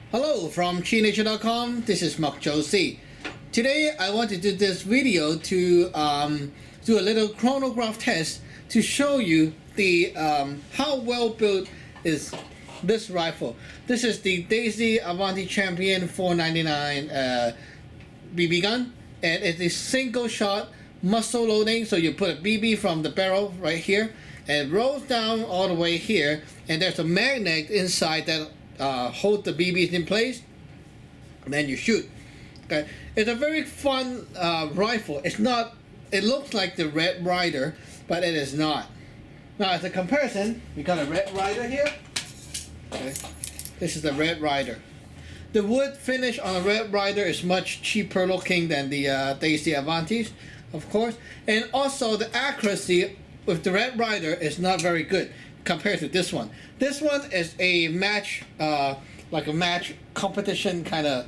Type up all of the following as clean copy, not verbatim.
Hello from ChiNature.com. This is Mark Josie. Today I want to do this video to do a little chronograph test to show you the how well built is this rifle. This is the Daisy Avanti Champion 499 BB gun, and it's a single shot muzzle loading. So you put a BB from the barrel right here, and it rolls down all the way here, and there's a magnet inside that hold the BBs in place, and then you shoot. Okay, it's a very fun rifle. It's not. It looks like the Red Ryder, but it is not. Now, as a comparison, we got a Red Ryder here. Okay, this is the Red Ryder. The wood finish on a Red Ryder is much cheaper looking than the Daisy Avantis, of course, and also the accuracy with the Red Ryder is not very good compared to this one. This one is a match, like a match competition kind of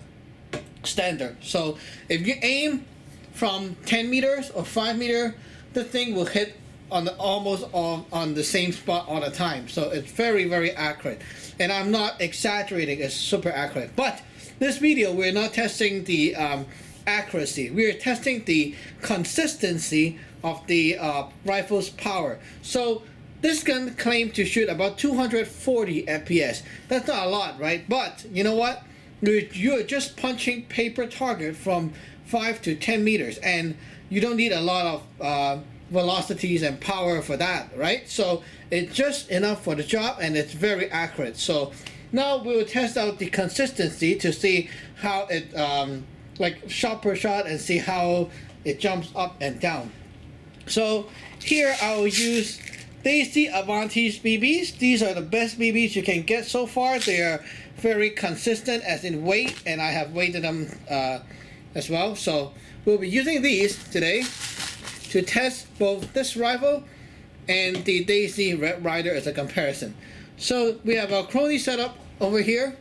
standard. So if you aim from 10 meters or 5 meters, the thing will hit on the almost on the same spot all the time. So it's very, very accurate. And I'm not exaggerating, it's super accurate. But this video, we're not testing the accuracy. We're testing the consistency of the rifle's power. So this gun claimed to shoot about 240 FPS. That's not a lot, right? But you know what? You're just punching paper target from 5 to 10 meters, and you don't need a lot of velocities and power for that, right? So it's just enough for the job, and it's very accurate. So now we'll test out the consistency to see how it, like shot per shot, and see how it jumps up and down. So here I'll use Daisy Avanti's BBs. These are the best BBs you can get so far. They are very consistent as in weight, and I have weighted them as well. So we'll be using these today to test both this rifle and the Daisy Red Ryder as a comparison. So we have our Chrony setup over here,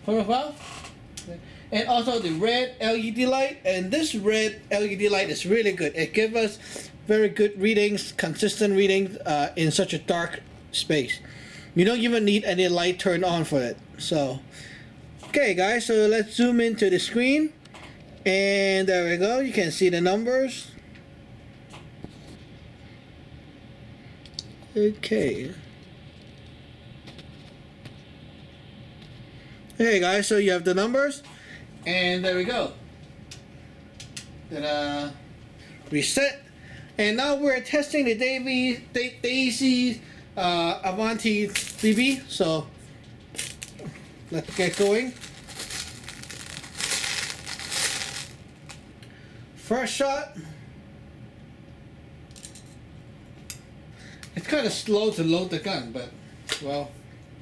and also the red LED light. And this red LED light is really good. It gives us very good readings, consistent readings in such a dark space. You don't even need any light turned on for it. So, okay guys, so let's zoom into the screen, and there we go. You can see the numbers. Okay. Hey guys, so you have the numbers, and there we go. Reset. And now we're testing the Daisy Avanti BB. So let's get going. First shot. It's kind of slow to load the gun, but well,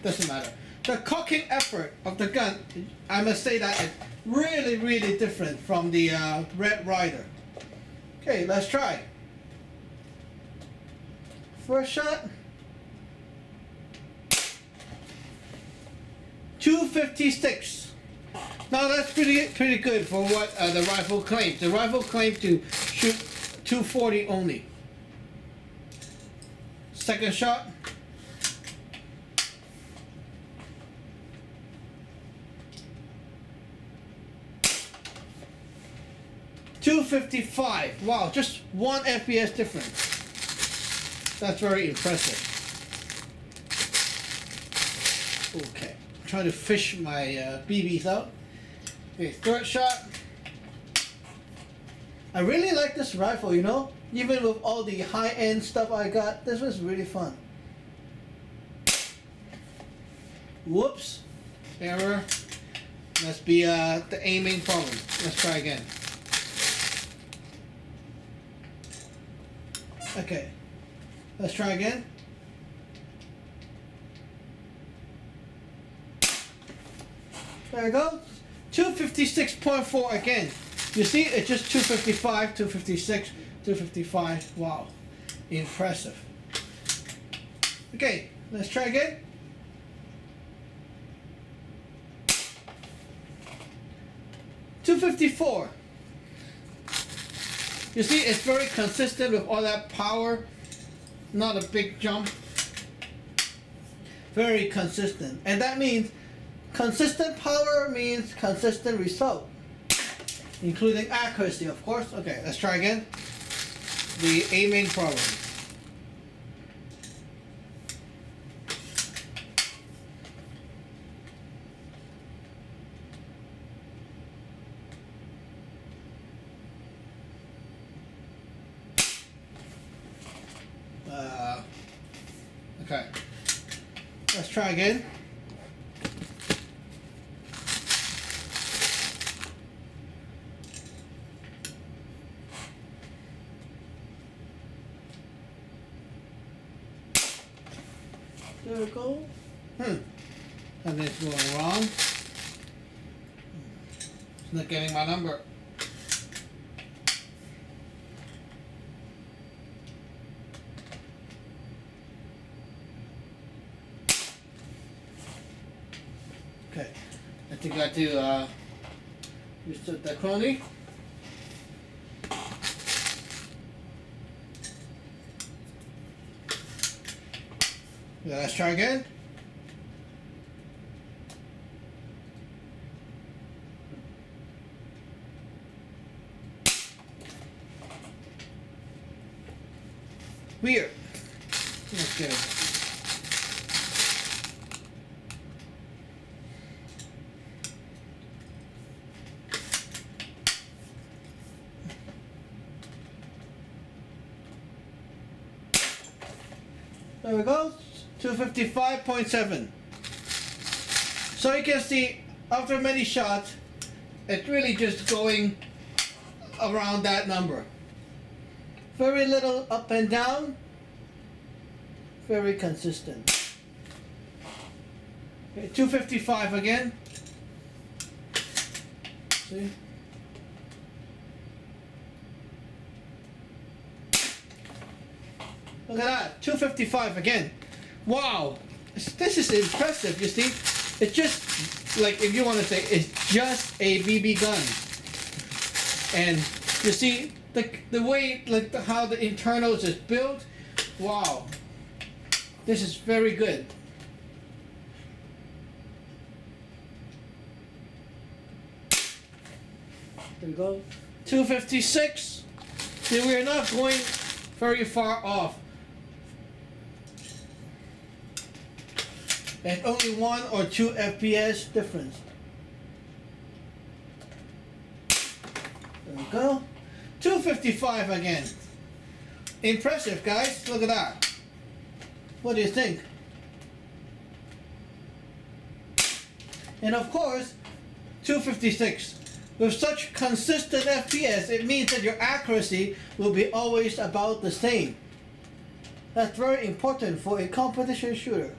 doesn't matter. The cocking effort of the gun, I must say that it's really, really different from the Red Ryder. Okay, let's try. First shot, 256. Now that's pretty good for what the rifle claims. The rifle claimed to shoot 240 only. Second shot, 255. Wow, just 1 FPS difference. That's very impressive. Okay, I'm trying to fish my BBs out. Okay, third shot. I really like this rifle, you know? Even with all the high-end stuff I got, this was really fun. Whoops. Error. Must be the aiming problem. Let's try again. Okay. Let's try again. There we go. 256.4 again. You see, it's just 255, 256, 255. Wow. Impressive. Okay, let's try again. $254. You see, it's very consistent with all that power. Not a big jump. Very consistent. And that means Consistent power means consistent result, including accuracy, of course. Okay, let's try again. The aiming problem. Okay, let's try again. There we go. And it's going wrong. It's not getting my number. Okay, I think I got to reset the chrono. Yeah, let's try again. Weird. Let's get it. There we go. 255.7. So you can see after many shots, it's really just going around that number. Very little up and down. Very consistent. Okay, 255 again. See? Look at that, 255 again. Wow, this is impressive, you see. It's just, like if you want to say, it's just a BB gun. And you see, the way, like how the internals is built, wow. This is very good. There we go. 256. See, we're not going very far off. And only 1 or 2 FPS difference. There we go. 255 again. Impressive, guys. Look at that. What do you think? And of course, 256. With such consistent FPS, it means that your accuracy will be always about the same. That's very important for a competition shooter.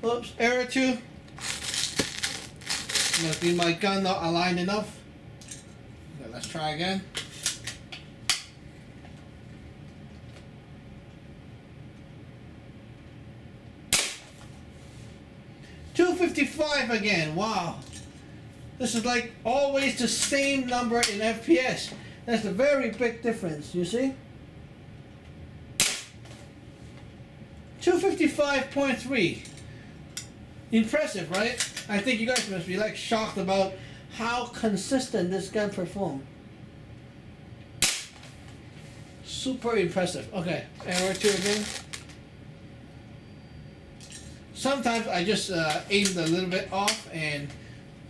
Oops, error 2. Must be my gun not aligned enough. Okay, let's try again. .255 again. Wow. This is like always the same number in FPS. That's a very big difference, you see? 255.3. Impressive, right? I think you guys must be like shocked about how consistent this gun performed. Super impressive. Okay, error 2 again. Sometimes I just aimed a little bit off and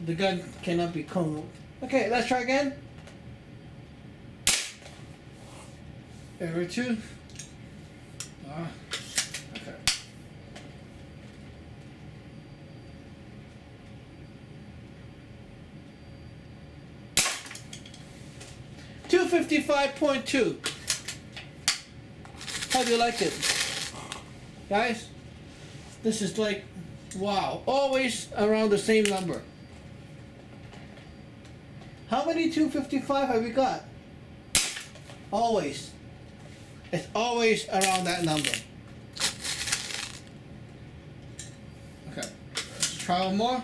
the gun cannot be controlled. Okay, let's try again. Error 2. Okay. 255.2. How do you like it? Guys, this is like, wow, always around the same number. How many 255 have we got? Always. It's always around that number. Okay, let's try one more.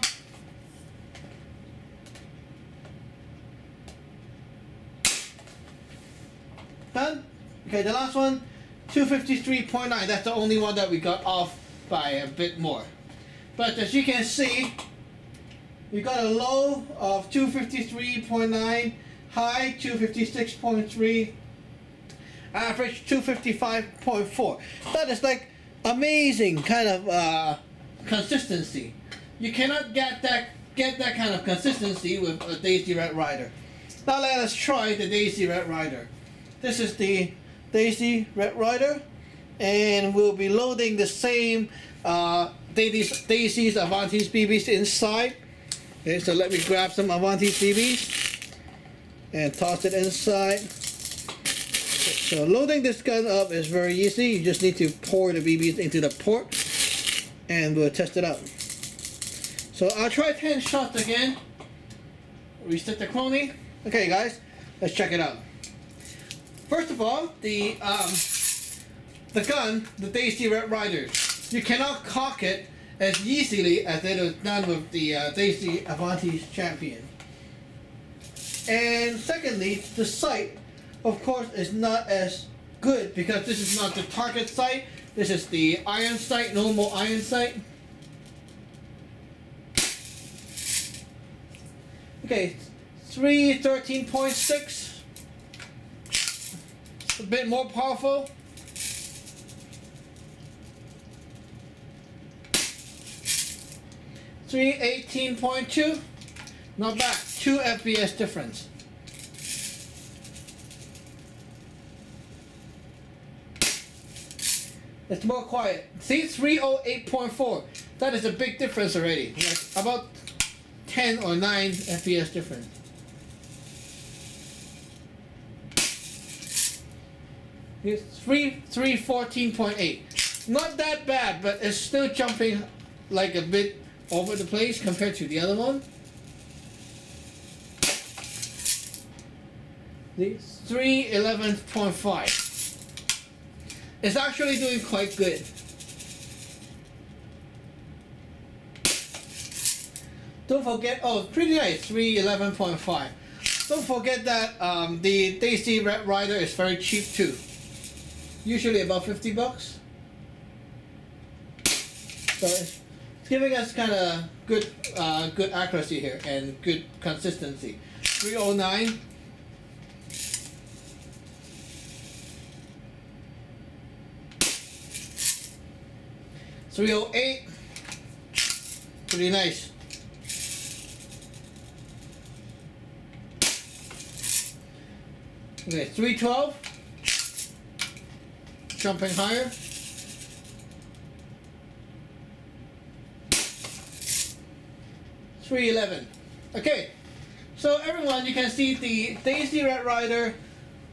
Done? Okay, the last one, 253.9. That's the only one that we got off by a bit more. But as you can see, we got a low of 253.9, high 256.3, average 255.4. That is like amazing kind of consistency. You cannot get that kind of consistency with a Daisy Red Ryder. Now let us try the Daisy Red Ryder. This is the Daisy Red Ryder, and we'll be loading the same Daisy's Avanti's BBs inside. Okay, so let me grab some Avanti's BBs and toss it inside. So loading this gun up is very easy. You just need to pour the BBs into the port, and we'll test it out. So I'll try 10 shots again. Reset the chrono. Okay guys, let's check it out. First of all, the gun, the Daisy Red Ryder, you cannot cock it as easily as it is done with the Daisy Avanti Champion. And secondly, the sight, of course, is not as good because this is not the target sight. This is the iron sight, normal iron sight. Okay, 313.6. A bit more powerful. 318.2. Not bad. 2 FPS difference. It's more quiet. See, 308.4. That is a big difference already. Like about 10 or 9 FPS difference. It's 314.8. Not that bad, but it's still jumping like a bit over the place compared to the other one. The 311.5. It's actually doing quite good. Don't forget, oh, pretty nice, 311.5. Don't forget that the Daisy Red Ryder is very cheap too. Usually about 50 bucks. So it's giving us kind of good accuracy here and good consistency. 309. .308. Pretty nice. Okay, 312. Jumping higher. 311. Okay, so everyone, you can see the Daisy Red Ryder.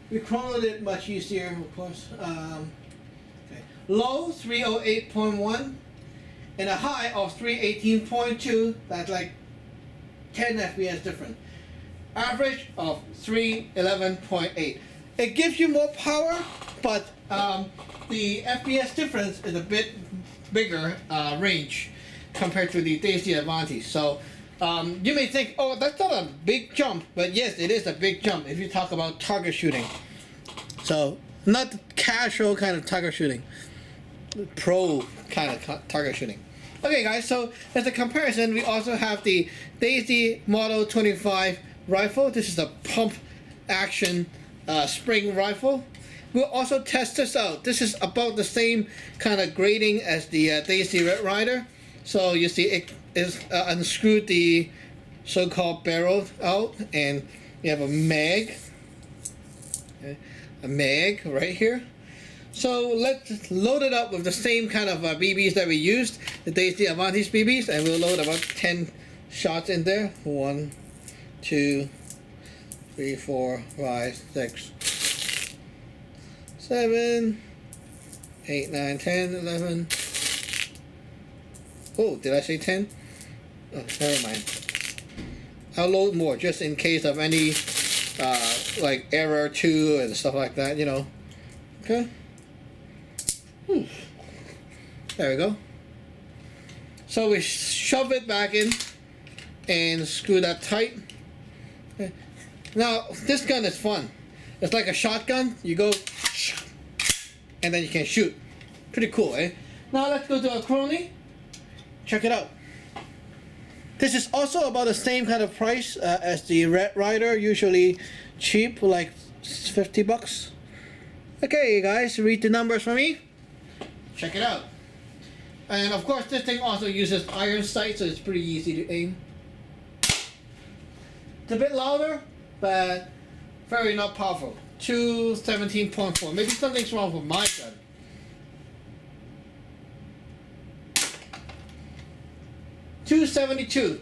We chronoed it much easier, of course. Okay. Low 308.1 and a high of 318.2. That's like 10 FPS different. Average of 311.8. It gives you more power, but the FPS difference is a bit bigger range compared to the Daisy Avanti. So you may think, oh, that's not a big jump, but yes, it is a big jump if you talk about target shooting. So not casual kind of target shooting, pro kind of target shooting. Okay guys, so as a comparison, we also have the Daisy Model 25 rifle. This is a pump action spring rifle. We'll also test this out. This is about the same kind of grading as the Daisy Red Ryder. So you see it is unscrewed the so-called barrel out, and you have a mag. Okay. A mag right here. So let's load it up with the same kind of BBs that we used, the Daisy Avanti's BBs, and we'll load about 10 shots in there. 1, 2, 3, 4, 5, 6, 7, 8, 9, 10, 11. Oh, did I say 10? Oh, never mind. I'll load more just in case of any like error 2 and stuff like that, you know. Okay. There we go. So we shove it back in and screw that tight. Okay. Now this gun is fun. It's like a shotgun. You go and then you can shoot. Pretty cool, eh? Now let's go to our chrono check it out. This is also about the same kind of price as the Ryder, usually cheap, like 50 bucks. Okay, guys, read the numbers for me. Check it out. And of course, this thing also uses iron sight, so it's pretty easy to aim. It's a bit louder, but very not powerful. 217.4. Maybe something's wrong with my gun. .272.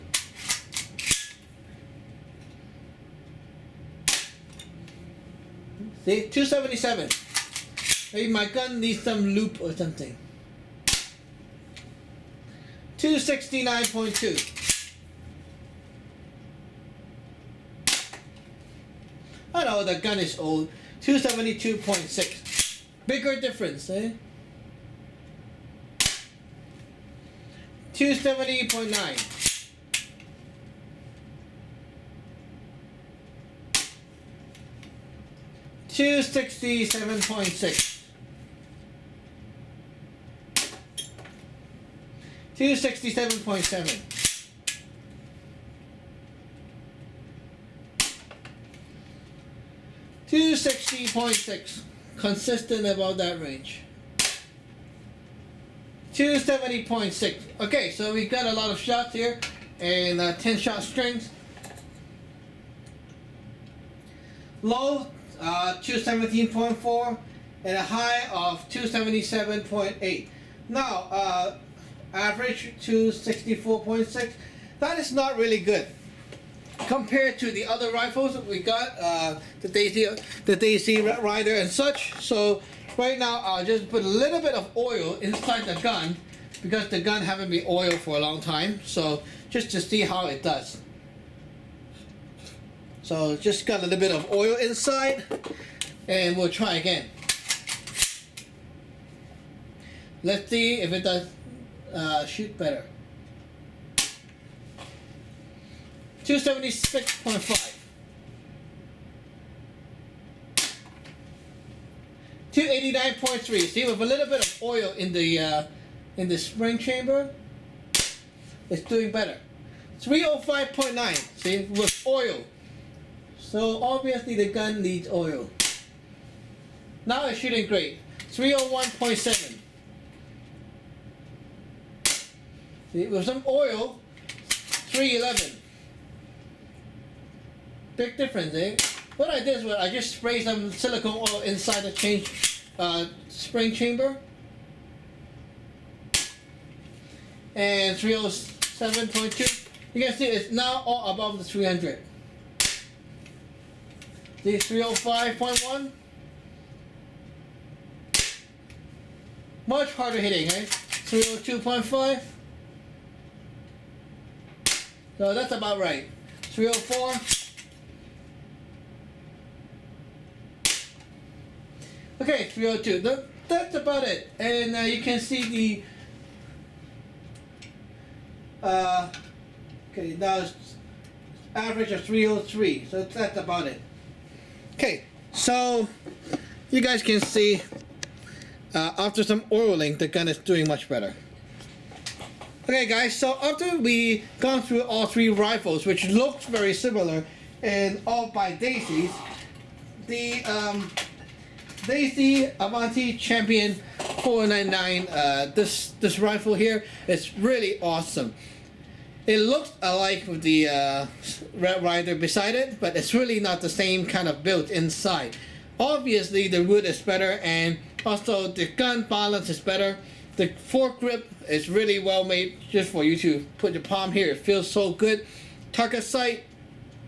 See, 277. Maybe my gun needs some loop or something. 269.2. I know the gun is old. 272.6. Bigger difference, eh? 270.9. 267.6. 267.7. 260.6. Consistent about that range. 270.6. Okay, so we got a lot of shots here and 10 shot strings. Low 217.4 and a high of 277.8. Now average 264.6. That is not really good compared to the other rifles that we got, the Daisy Ryder and such. So right now I'll just put a little bit of oil inside the gun because the gun haven't been oiled for a long time. So just to see how it does. So just got a little bit of oil inside and we'll try again. Let's see if it does shoot better. 276.5. 289.3. See, with a little bit of oil in the spring chamber, it's doing better. 305.9. See, with oil. So obviously the gun needs oil. Now it's shooting great. 301.7. See, with some oil, 311. Big difference, eh? What I did was I just sprayed some silicone oil inside the spring chamber. And 307.2. You can see it's now all above the 300. The 305.1. Much harder hitting, eh? 302.5. So that's about right. 304. Okay, 302. That's about it. And you can see the okay, now it's average of 303. So that's about it. Okay, so you guys can see after some oiling, the gun is doing much better. Okay guys, so after we gone through all three rifles, which looks very similar and all by Daisy's, the Daisy Avanti Champion 499, this rifle here is really awesome. It looks alike with the Ryder beside it, but it's really not the same kind of build inside. Obviously the wood is better and also the gun balance is better. The fork grip is really well made just for you to put your palm here. It feels so good. Target sight.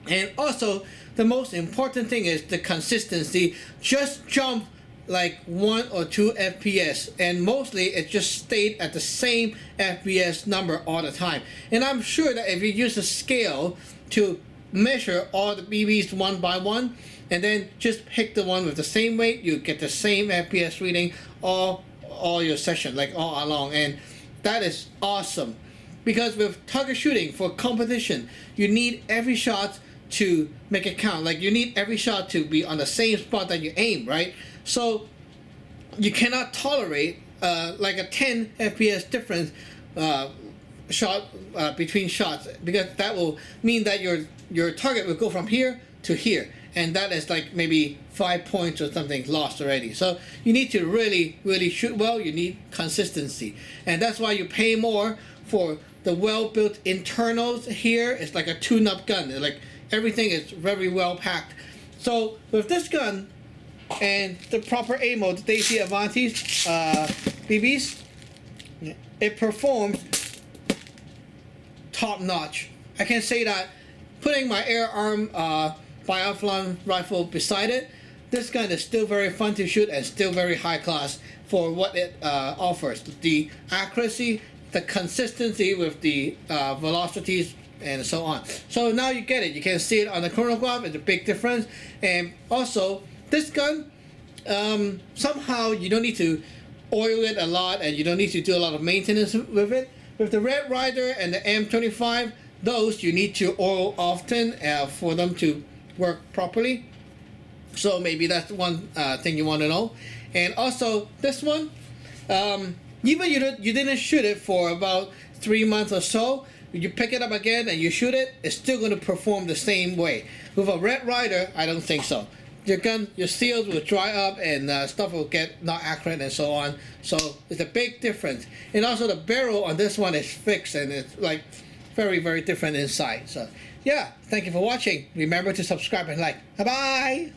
And also the most important thing is the consistency. Just jump like 1 or 2 FPS and mostly it just stayed at the same FPS number all the time. And I'm sure that if you use a scale to measure all the BBs one by one and then just pick the one with the same weight, you get the same FPS reading all your session, like all along. And that is awesome because with target shooting for competition, you need every shot to make it count. Like you need every shot to be on the same spot that you aim, right? So you cannot tolerate like a 10 FPS difference shot between shots, because that will mean that your target will go from here to here, and that is like maybe 5 points or something lost already. So you need to really shoot well. You need consistency, and that's why you pay more for the well-built internals. Here it's like a tune-up gun. Like everything is very well packed. So with this gun and the proper ammo, the Daisy Avanti BBs, it performs top notch. I can say that. Putting my air arm biathlon rifle beside it, this gun is still very fun to shoot and still very high class for what it offers. The accuracy, the consistency with the velocities, and so on. So now you get it. You can see it on the chronograph. It's a big difference. And also, this gun, somehow you don't need to oil it a lot, and you don't need to do a lot of maintenance with it. With the Red Ryder and the M25, those you need to oil often for them to work properly. So maybe that's one thing you want to know. And also this one, even you didn't shoot it for about 3 months or so, you pick it up again and you shoot it, it's still going to perform the same way. With a Red Ryder, I don't think so. Your gun, your seals will dry up and stuff will get not accurate and so on. So it's a big difference. And also the barrel on this one is fixed and it's like very different inside. So yeah, thank you for watching. Remember to subscribe and like. Bye bye.